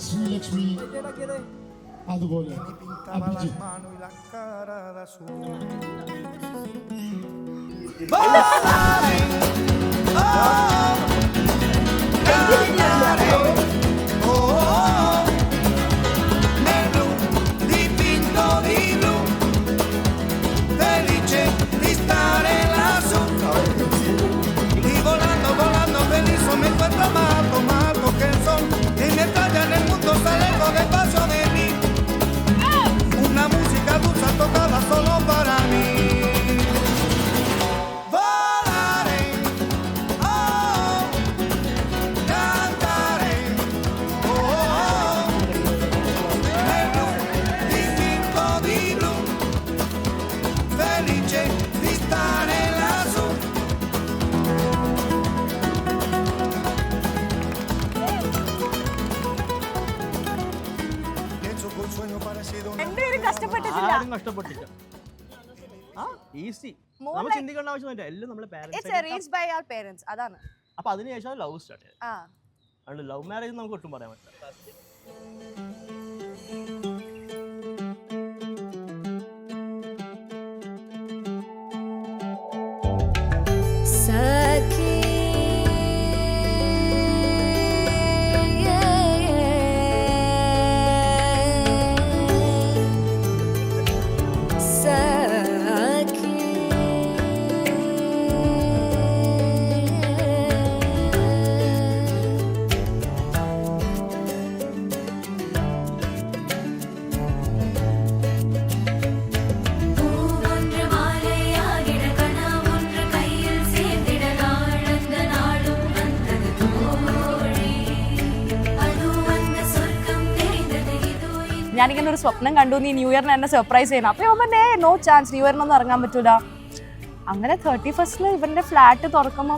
ശ്രീലക്ഷ്മി അതുപോലെ അഭിജിത്ത് കഷ്ടപ്പെട്ടില്ല. ഈസി. നമ്മൾ ചിന്തിക്കേണ്ട ആവശ്യമില്ല. എല്ലാം നമ്മളെ പേരന്റ്സ് അതാണ്. അപ്പൊ അതിനുശേഷം ലവ് സ്റ്റാർട്ട് ചെയ്തു. അതുകൊണ്ട് ലവ് മാരേജ് നമുക്ക് ഒട്ടും പറയാൻ പറ്റില്ല. ഞാനിങ്ങനെ ഒരു സ്വപ്നം കണ്ടു, നീ ന്യൂ ഇയറിന് എന്നെ സർപ്രൈസ് ചെയ്യണം. അപ്പൊ അവന്റെ നോ ചാൻസ്, ന്യൂ ഇയറിനൊന്നും ഇറങ്ങാൻ പറ്റൂല. അങ്ങനെ 31st ഇവന്റെ ഫ്ലാറ്റ് തുറക്കുമ്പോ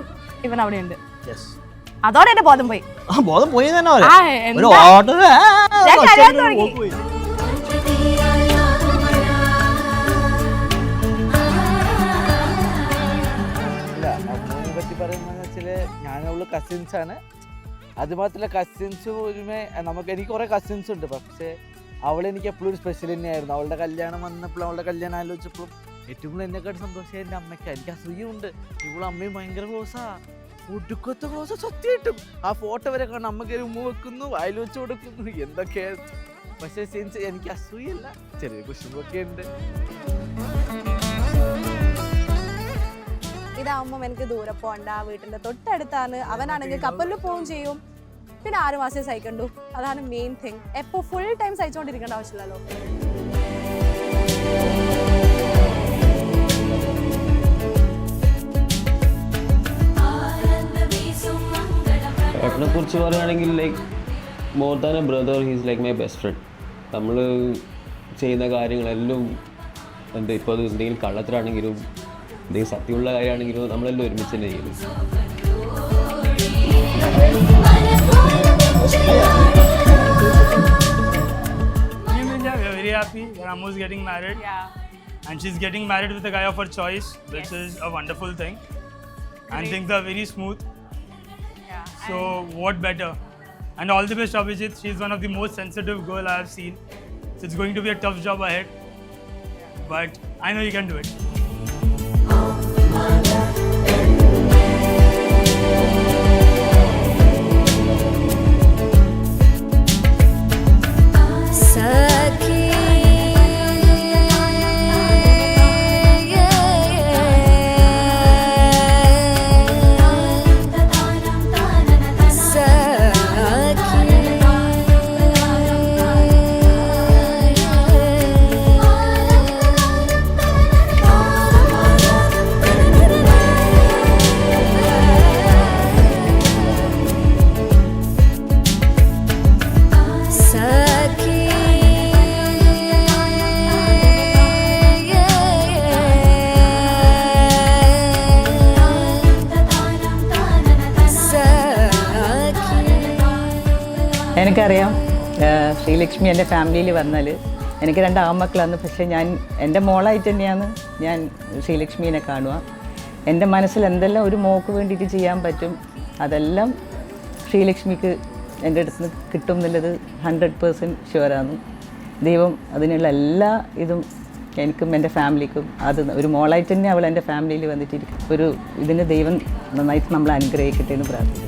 ഇവൻ അവിടെ ഉണ്ട്. അതോടെ എന്റെ ബോധം പോയി. ഞാനുള്ള കസിൻസ് ആണ്. അത് മാത്രമല്ല കസിൻസ് ഒരുമേ എനിക്ക് കുറെ കസിൻസ് ഉണ്ട്. പക്ഷേ അവളെനിക്ക് എപ്പോഴും ഒരു സ്പെഷ്യൽ തന്നെയായിരുന്നു. അവളുടെ കല്യാണം വന്നപ്പോഴും അവളുടെ കല്യാണം ആലോചിച്ചപ്പോഴും ഏറ്റവും കൂടുതൽ എന്നെക്കാട്ട് സന്തോഷം എൻ്റെ അമ്മയ്ക്ക്. എനിക്ക് അസൂയുണ്ട്. ഇവളും അമ്മയും ഭയങ്കര ക്ലോസാ, ഒടുക്കത്തെ ക്ലോസാ സത്യമായിട്ടും. ആ ഫോട്ടോ വരെ കാണാൻ അമ്മക്ക് ഉമ്മ വെക്കുന്നു, വായിൽ വെച്ച് കൊടുക്കുന്നു, എന്തൊക്കെയാണ്. പക്ഷേ സിൻസ് എനിക്ക് അസൂയല്ല, ചെറിയ കുശുമ്പൊക്കെ ഉണ്ട്. ഇതാവുമ്പോ എനിക്ക് ദൂരെ പോകണ്ട, വീട്ടിന്റെ തൊട്ടടുത്താണ്. അവനാണെങ്കിൽ കപ്പലിൽ പോവുകയും ചെയ്യും. പിന്നെ 6 മാസം സഹിക്കണ്ടു. അതാണ് മെയിൻ തിങ്. എപ്പോ ഫുൾ ടൈം സഹിച്ചോണ്ടിരിക്കേണ്ട ആവശ്യമില്ലല്ലോ. ഏട്ടനെ കുറിച്ച് പറയുകയാണെങ്കിൽ like more than A brother, he's like my best friend. നമ്മൾ ചെയ്യുന്ന കാര്യങ്ങളെല്ലാം ഇപ്പോൾ അത് എന്തെങ്കിലും കള്ളത്തിലാണെങ്കിലും എന്തെങ്കിലും സത്യമുള്ള കാര്യമാണെങ്കിലും നമ്മളെല്ലാം ഒരുമിച്ച് തന്നെ ചെയ്യുന്നു. We are very happy that Ammu is getting married. And she's getting married with a guy of her choice, which is a wonderful thing. And things are very smooth. So what better? And all the best, Abhijit. She's one of the most sensitive girl I have seen. So it's going to be a tough job ahead. But I know you can do it. എനിക്കറിയാം ശ്രീലക്ഷ്മി എൻ്റെ ഫാമിലിയിൽ വന്നാൽ എനിക്ക് 2 ആൺമക്കളാണ്. പക്ഷേ എൻ്റെ മോളായിട്ട് തന്നെയാണ് ഞാൻ ശ്രീലക്ഷ്മീനെ കാണുക. എൻ്റെ മനസ്സിൽ എന്തെല്ലാം ഒരു മോക്ക് വേണ്ടിയിട്ട് ചെയ്യാൻ പറ്റും അതെല്ലാം ശ്രീലക്ഷ്മിക്ക് എൻ്റെ അടുത്ത് നിന്ന് കിട്ടും എന്നുള്ളത് 100% ഷുവറാണ്. ദൈവം അതിനുള്ള എല്ലാ ഇതും എനിക്കും എൻ്റെ ഫാമിലിക്കും അത് ഒരു മോളായിട്ട് തന്നെ അവൾ എൻ്റെ ഫാമിലിയിൽ വന്നിട്ടിരിക്കും. ഒരു ഇതിന് ദൈവം നന്നായിട്ട് നമ്മളെ അനുഗ്രഹിക്കട്ടെ എന്ന് പ്രാർത്ഥിക്കും.